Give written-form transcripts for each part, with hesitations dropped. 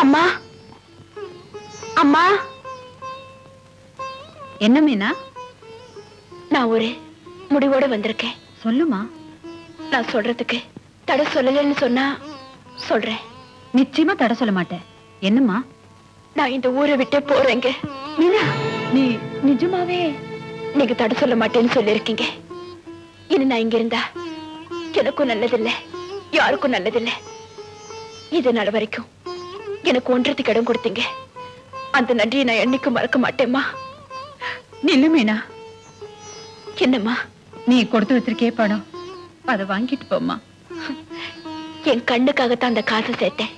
அம்மா அம்மா. என்ன மீனா? நான் ஒரு முடிவோட வந்திருக்கேன். சொல்லுமா. நான் சொல்றதுக்கு தடை சொல்லலன்னு சொன்னா சொல்றேன். நிச்சயமா தடை சொல்ல மாட்டேன். என்னம்மா? நான் இந்த ஊரை விட்டே போறேங்க. மீனா, நீ நிஜமாவே? நீங்க தடை சொல்ல மாட்டேன்னு சொல்லிருக்கீங்க. இனி நான் இங்க இருந்தா எனக்கும் நல்லதில்லை, யாருக்கும் நல்லதில்லை. இது நாள் வரைக்கும் எனக்கு ஒன்றதுக்கு இடம் கொடுத்தீங்க. அந்த நன்றியை நான் என்னைக்கும் மறக்க மாட்டேம்மா. நில்லு மீனா. என்னம்மா? நீ கொடுத்து வச்சிருக்கே பணம், அதை வாங்கிட்டு போம்மா. என் கண்ணுக்காகத்தான் அந்த காசை சேர்த்தேன்.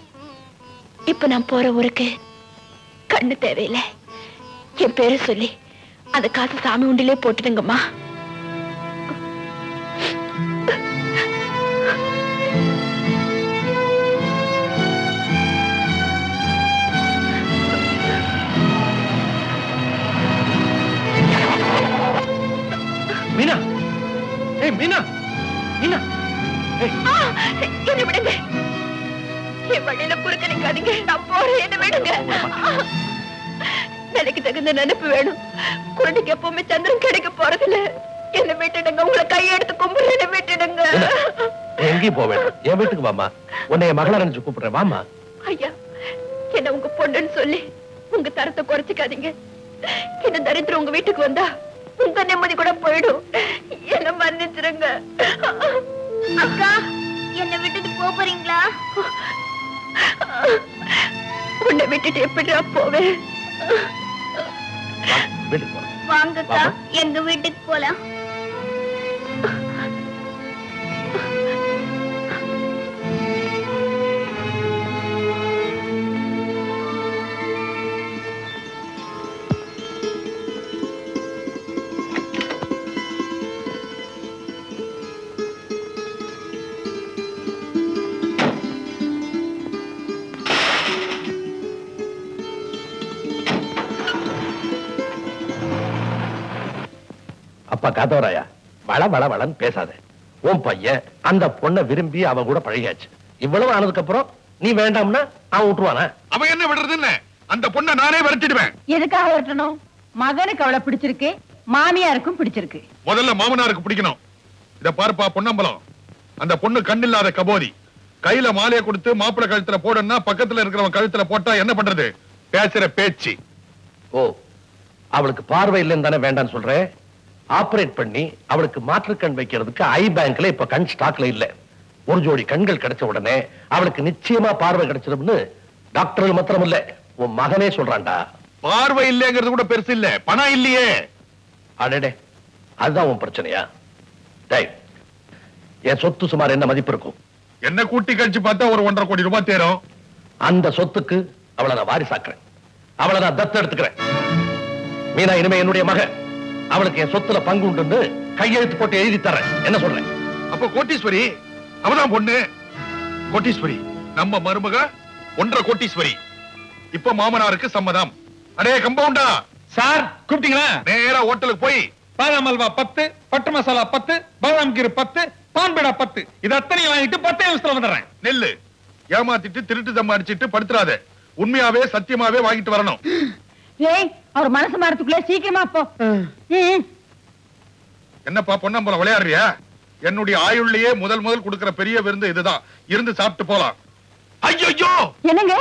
இப்ப நான் போற ஊருக்கு கண்ணு தேவையில்லை. என் பேரை சொல்லி அந்த காசை சாமி உண்டிலே போட்டுடுங்கம்மா. மீனா, ஏய் மீனா, மீனா, என்ன விடுங்க. என் வழியில குறுக்க நிக்காதீங்க. நான் போறேன், என்ன விடுங்க. எனக்கு தகுந்த நினைப்பு வேணும். குருடிக்கு எப்பவுமே சந்திரன் கிடைக்க போறதில்ல. என்ன விட்டுடுங்க. உங்களை கையெடுத்து கும்பிடு, என்ன விட்டுடுங்க. எங்கேயும் போக வேண்டாம், என் வீட்டுக்கு வாமா. உன்னை என் மகள நினைச்சு கூப்பிடுறேன், வாமா. ஐயா, என்ன உங்க பொண்ணுன்னு சொல்லி உங்க தரத்தை குறைச்சிக்காதீங்க. இந்த தரித்திரம் உங்க வீட்டுக்கு வந்தா உங்க நிம்மதி கூட போயிடும். என்ன மன்னிச்சிருங்க. அக்கா, என்ன விட்டுட்டு போறீங்களா? உன்னை விட்டுட்டு எப்படிடா போவேன்? வீட்டுக்கு போறேன். வாங்கக்கா, எங்க வீட்டுக்கு போலாம். அப்பா காத்தவராயா, வள வள வளன்னு பேசாத. உன் பையன் அந்த பொண்ணை விரும்பி அவ கூட பழகியாச்சு. இவ்வளவு ஆனதுக்கு அப்புறம் நீ வேண்டாம்னா அவன் விட்டுருவானா? அவன் என்ன விடுறதுன்னு அந்த பொண்ணை நானே விரட்டிடுவேன். எதுக்காக வரட்டணும்? மகனுக்கு அவளை பிடிச்சிருக்கு, மாமியாருக்கும் பிடிச்சிருக்கு. முதல்ல மாமனாருக்கு பிடிக்கணும். இத பார்ப்பா பொன்னம்பலம், அந்த பொண்ணு கண்ணில்லாத கபோதி. கையில மாலையை கொடுத்து மாப்பிள்ளை கழுத்துல போடணும்னா பக்கத்துல இருக்கிறவன் கழுத்துல போட்டா என்ன பண்றது? பேசுற பேச்சு. ஓ, அவளுக்கு பார்வை இல்லைன்னு தானே வேண்டான்னு சொல்றேன். ஆபரேட் பண்ணி அவளுக்கு மாற்று கண் வைக்கிறதுக்கு ஐ பேங்க்ல இப்ப கண் ஸ்டாக்ல இல்ல. ஒரு ஜோடி கண்கள் கிடைச்ச உடனே அவளுக்கு நிச்சயமா பார்வை கிடைச்சிடும்னு டாக்டர்கள் மாத்திரம் இல்ல, உன் மகனே சொல்றான்டா. பார்வை இல்லைங்கிறது கூட பெருசு இல்ல, பணம் இல்லையே. அடடே, அதுதான் உன் பிரச்சனையா? டேய், என் சொத்து சுமார் என்ன மதிப்பு இருக்கும்? என்ன கூட்டி கழிச்சு பார்த்தா ஒரு 1.5 கோடி ரூபாய் தேரும். அந்த சொத்துக்கு அவளை நான் வாரிசாக்குறேன், அவளை நான் தத்து எடுத்துக்கிறேன். மீனா இனிமே என்னுடைய மகன். அவளுக்கு என் சொத்துல பங்கு உண்டு கையெழுத்து போட்டு எழுதி தரேன். என்ன சொல்றேன்? அப்ப கோட்டீஸ்வரி அவதான் பொண்ணு. கோட்டீஸ்வரி நம்ம மருமக 1.5 கோட்டீஸ்வரி. இப்ப மாமனாருக்கு சம்மதம். அடே கம்பவுண்டா சார், கூப்பிட்டீங்களா? நேரா ஹோட்டலுக்கு போய் பாதாம் அல்வா 10, பட்டு மசாலா 10, பாதாம் கீரை 10, பான்பேடா 10, இது அத்தனையும் வாங்கிட்டு 10 நிமிஷத்துல வந்துடுறேன். நெல்லு ஏமாத்திட்டு திருட்டு தம் அடிச்சிட்டு படுத்துறாத. உண்மையாவே சத்தியமாவே வாங்கிட்டு வரணும். ஏய், அவர் மனசு மாறத்துக்குள்ள சீக்கிரமா போ. என்னப்பா பொன்னம்பலம் விளையாடுறியா? என்னுடைய ஆயுள்லயே முதல் கொடுக்கிற பெரிய விருந்து இதுதான். இருந்து சாப்பிட்டு போலாம். ஐயோ, என்னங்க?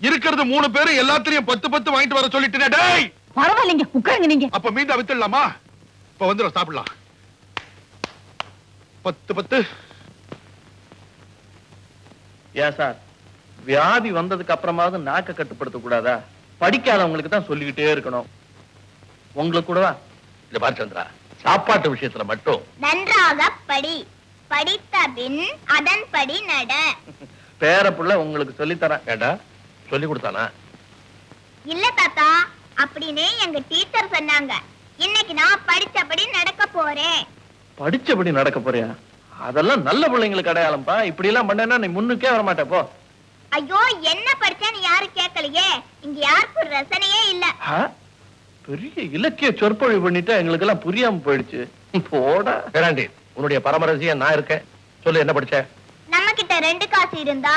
இருக்கிறது 3 பேரு, எல்லாத்திலையும் 10 வாங்கிட்டு வர சொல்லிட்டு. டேய், பரவாயில்லைங்க, உட்காருங்க நீங்க. அப்ப மீண்டும் வித்துடலாமா? இப்ப வந்துடும், சாப்பிடலாம். 10. ஏன் சார், வியாதி வந்ததுக்கு அப்புறமாவது நாக்க கட்டுப்படுத்த கூடாதா? படிக்காதவங்களுக்கு தான் சொல்லிக்கிட்டே இருக்கணும். உங்களுக்கு கூடவா? இத பாரு சந்திரா, சாப்பாட்டு விஷயத்துல மட்டும் நன்றாக படி, படித்த பின் அதன்படி நட. பேர புள்ள உங்களுக்கு சொல்லி தரேன். ஏண்டா, சொல்லி கொடுத்தானா? இல்ல தாத்தா, அப்படின்னு எங்க டீச்சர் சொன்னாங்க. இன்னைக்கு நான் படிச்சபடி நடக்க போறேன். படிச்சபடி நடக்க போறியா? அதெல்லாம் நல்ல பிள்ளைங்களுக்கு அடையாளம்பா. இப்படி எல்லாம் பண்ணா நீ முன்னுக்கே வர மாட்டே. போ. ஐயோ, என்ன படிச்சேன்னு யாரும் கேட்கலையே. இங்க யாருக்கும் ரசனையே இல்ல. பெரிய இலக்கிய சொற்பொழி பண்ணிட்டு எங்களுக்கு எல்லாம் புரியாம போயிடுச்சு. போடா. பேராண்டி, உன்னுடைய பரமரசியா நான் இருக்கேன். சொல்லு, என்ன படிச்ச? நம்ம கிட்ட 2 காசு இருந்தா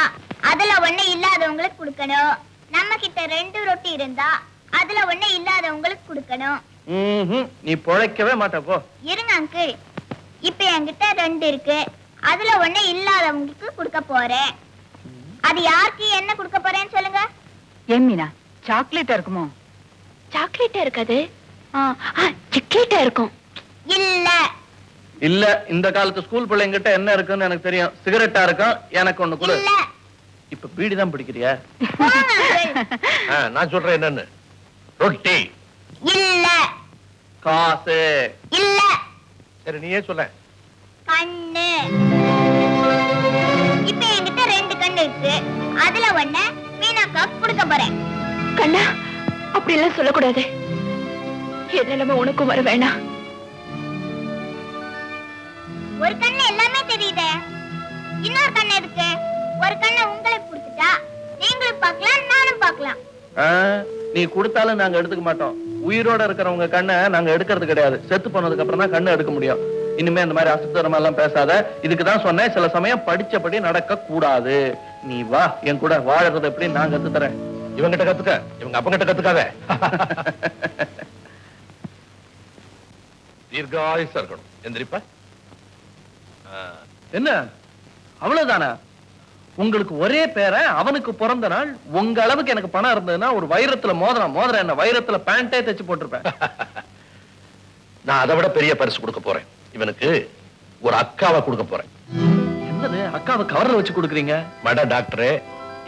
அதுல 1 இல்லாதவங்களுக்கு கொடுக்கணும். நம்ம கிட்ட 2 ரொட்டி இருந்தா அதுல ஒண்ணு இல்லாதவங்களுக்கு கொடுக்கணும். நீ பொழைக்கவே மாட்ட போ. இருங்க அங்கிள், இப்ப என்கிட்ட 2 இருக்கு, அதுல ஒண்ணு இல்லாதவங்களுக்கு கொடுக்க போறேன். அது யாருக்கு என்ன கொடுக்க போறேன்னு சொல்லுங்க. ஏன் மீனா, சாக்லேட்டா இருக்குமோ? சாக்லேட்டா இருக்காது, சிக்லேட்டா இருக்கும். இல்ல இல்ல, இந்த காலத்து ஸ்கூல் பிள்ளைங்கிட்ட என்ன இருக்குன்னு எனக்கு தெரியும். சிகரெட்டா இருக்கும், எனக்கு ஒண்ணு கொடு. இல்ல இப்ப பீடி தான் பிடிக்கிறியா? போங்க uncle. நான் சொல்றேன் என்னன்னு. ரொட்டி. இல்ல காசு. இல்ல சரி நீயே சொல்ல. கண்ணு. இப்ப என்கிட்ட 2 கண்ணு இருக்கு, அதுல ஒண்ணு மீனாக்கா கொடுக்க போறேன். கண்ணா, அப்படி எல்லாம் சொல்லக்கூடாது. என் நிலைமை உனக்கும் வர வேணாம். ஒரு கண்ணு எல்லாமே தெரியுதே, இன்னொரு கண்ணு இருக்கு. ஒரு கண்ணை உங்களுக்கு கொடுத்துட்டா நீங்களும் பார்க்கலாம், நானும் பார்க்கலாம். நீ கொடுத்தாலும் நாங்க எடுத்துக்க மாட்டோம். உயிரோட இருக்கிறவங்க கண்ணை நாங்க எடுக்கிறது கிடையாது. செத்து போனதுக்கு அப்புறம் தான் கண்ணை எடுக்க முடியும். இனிமே இந்த மாதிரி அசுத்தரமா எல்லாம் பேசாத. இதுக்குதான் சொன்னேன், சில சமயம் படிச்சபடி நடக்க கூடாது. நீ வா என் கூட, வாழறது எப்படி நான் கத்து தரேன். இவங்கிட்ட கத்துக்க, இவங்க அப்பங்கிட்ட கத்துக்காத. தீர்காயுசா இருக்கணும். எந்திரிப்பா. என்ன அவ்வளவுதானா? உங்களுக்கு ஒரே பேரை, அவனுக்கு பிறந்த நாள். உங்க அளவுக்கு எனக்கு பணம் இருந்ததுன்னா ஒரு வைரத்துல மோதிரம் என்ன வைரத்துல பேண்டே தைச்சு போட்டிருப்பேன். நான் அதை விட பெரிய பரிசு கொடுக்க போறேன். இவனுக்கு ஒரு அக்காவை கொடுக்க போறேன். என்னது அக்காவை கவர்ல வச்சு கொடுக்குறீங்க? மட டாக்டரே,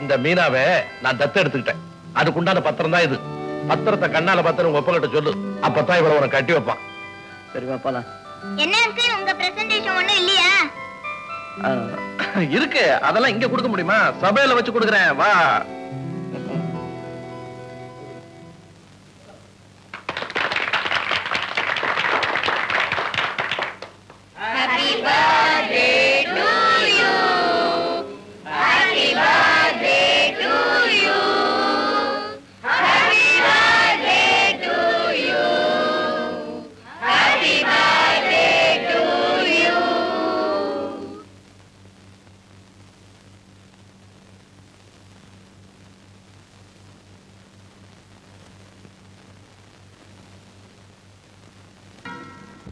இந்த மீனாவை நான் தத்து எடுத்துக்கிட்டேன். அதுக்குண்டான பத்திரம் தான் இது. பத்திரத்தை கண்ணால பத்திரம் உங்க ஒப்பங்கிட்ட சொல்லு, அப்பதான் இவளை உனக்கு கட்டி வைப்பான். சரி வாப்பாலாம். என்ன அங்கிள், உங்க பிரசன்டேஷன் ஒண்ணும் இல்லையா? இருக்கு, அதெல்லாம் இங்க கொடுக்க முடியுமா? சபையில வச்சு கொடுக்குறேன், வா.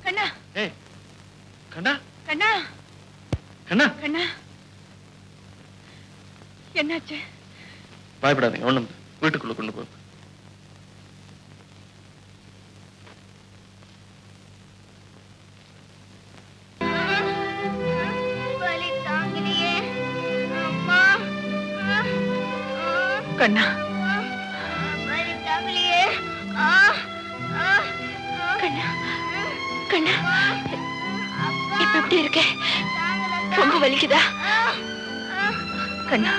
கண்ணா, ஏய் கண்ணா, கண்ணா, கண்ணா, கண்ணா, என்னாச்சு? பயப்படாதீங்க, ஒண்ணும் இல்ல. வீட்டுக்குள்ள கொண்டு போ. வலி தாங்கலையே அம்மா. கண்ணா, வலி தாங்கலையே. கண்ணா, கண்ணா, இப்ப எப்படி இருக்க? ரொம்ப வலிக்குதா? கண்ணா,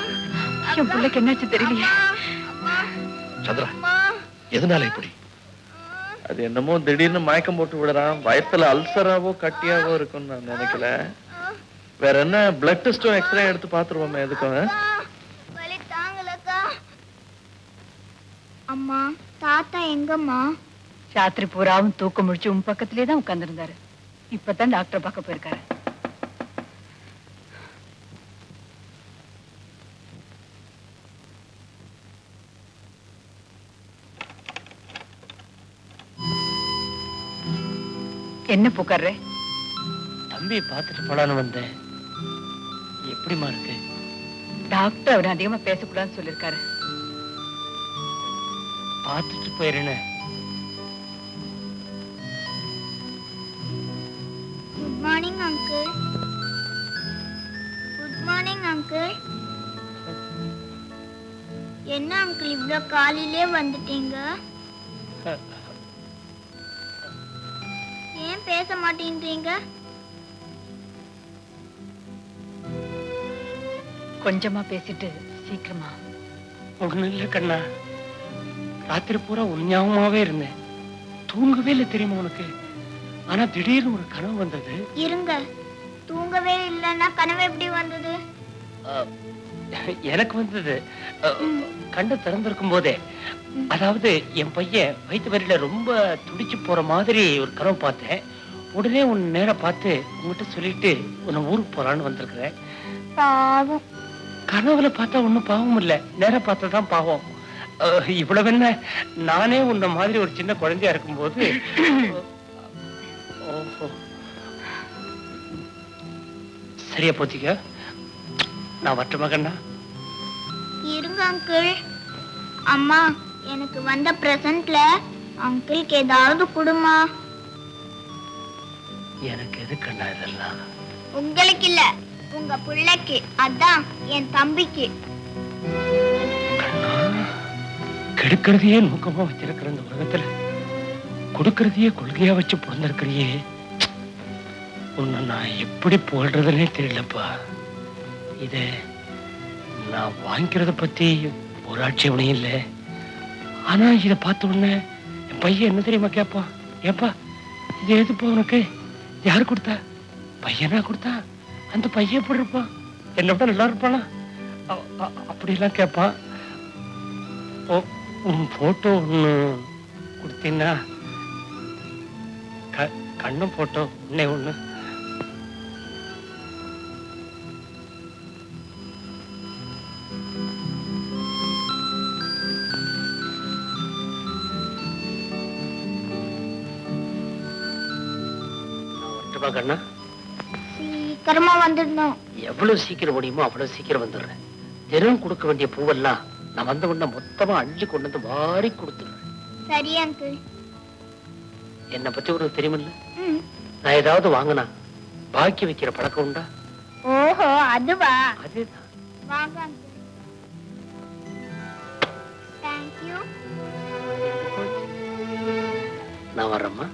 என் பிள்ளைக்கு என்னாச்சு தெரியலையே. சந்திரா, எதனால இப்படி? அது என்னமோ திடீர்னு மயக்கம் போட்டு விடுறான். வயத்துல அல்சராவோ கட்டியாவோ இருக்கும்னு நான் நினைக்கல. வேற என்ன, பிளட் டெஸ்டும் எக்ஸ்ரே எடுத்து பாத்துருவோமே. எதுக்கும் வலி தாங்கலக்கா. அம்மா, தாத்தா எங்கம்மா? ராத்திரி பூராவும் தூக்கம் முடிச்சு உன் பக்கத்திலே தான் உட்கார்ந்திருந்தாரு. இப்பதான் டாக்டர் பார்க்க போயிருக்காரு. என்ன புக்காரு? தம்பியை பார்த்துட்டு போலான்னு வந்தேன். எப்படிமா இருக்கு? டாக்டர் அவரை அதிகமா பேசக்கூடாதுன்னு சொல்லிருக்காரு. பார்த்துட்டு போயிருந்தேன். Good morning uncle. Good morning uncle. என்ன அங்கிள் இவ்ளோ காலையிலே வந்துட்டீங்க? ஏன் பேச மாட்டேன்றீங்க? கொஞ்சமா பேசிட்டு சீக்கிரமா. ஒண்ணு இல்ல கண்ணா, ராத்திரி பூரா உன் ஞாபகமாவே இருந்தேன். தூங்கவே இல்லை தெரியுமா உனக்கு? ஆனா திடீர்னு ஒரு கனவு வந்தது. இருங்க, தூங்கவே இல்லைன்னா கனவு எப்படி வந்தது? எனக்கு வந்தது கண்ணு திறந்திருக்கும் போதே. அதாவது என் பையன் வயிற்று வரையில ரொம்ப துடிச்சு போற மாதிரி ஒரு கனவு பார்த்தேன். உடனே உன் நேர பார்த்து உங்ககிட்ட சொல்லிட்டு உன்னை ஊருக்கு போறான்னு வந்திருக்கிறேன். பாவம். கனவுல பார்த்தா ஒண்ணும் பாவம் இல்ல, நேர பார்த்தாதான் பாவம். இவ்வளவு என்ன, நானே உன்ன மாதிரி ஒரு சின்ன குழந்தையா இருக்கும்போது ஓஹோ, சரியா போச்சுக்க. நான் வட்ட கண்ணா. இருங்க அங்கிள். அம்மா, எனக்கு வந்த பிரசன்ட்ல அங்கிளுக்கு ஏதாவது கொடுமா. எனக்கு எது கண்ணா இதெல்லாம்? உங்களுக்கு இல்ல, உங்க பிள்ளைக்கு. அதான் என் தம்பிக்கு. கண்ணா, கெடுக்கிறதையே நோக்கமா வச்சிருக்கிற இந்த உலகத்துல கொடுக்கறதையே கொள்கையா வச்சு பிறந்திருக்கிறியே, உன்னை நான் எப்படி போடுறதுன்னே தெரியலப்பா. இத நான் வாங்கிக்கிறத பத்தி ஒரு ஆட்சேபனையும் இல்லை. ஆனா இத பார்த்த உடனே என் பையன் என்ன தெரியுமா கேட்பான்? ஏப்பா, இது எதுப்பா உனக்கு? யாரு கொடுத்தா? பையனா கொடுத்தா? அந்த பையன் எப்படி இருப்பான்? என்னை விட நல்லா இருப்பானா? அப்படிலாம் கேட்பான். உன் போட்டோ ஒண்ணு கொடுத்தீங்கன்னா, கண்ணு போட்டோ ஒண்ணே ஒண்ணு. கண்ணா, சீக்கிரமா வந்துடணும். எவ்வளவு சீக்கிரம் முடியுமோ அவ்வளவு சீக்கிரம் வந்துடுறேன். தினம் கொடுக்க வேண்டிய பூவெல்லாம் நான் வந்த உடனே மொத்தமா அள்ளி கொண்டு வந்து வாரி கொடுத்துடுறேன். சரி அங்கிள். என்னை பத்தி உனக்கு தெரியுமில்ல, நான் ஏதாவது வாங்கினா பாக்கி வைக்கிற பழக்கம் உண்டா? ஓஹோ, அதுவா? அதேதான். வாங்க அங்கிள். தேங்க்யூ. நான் வர்றேம்மா.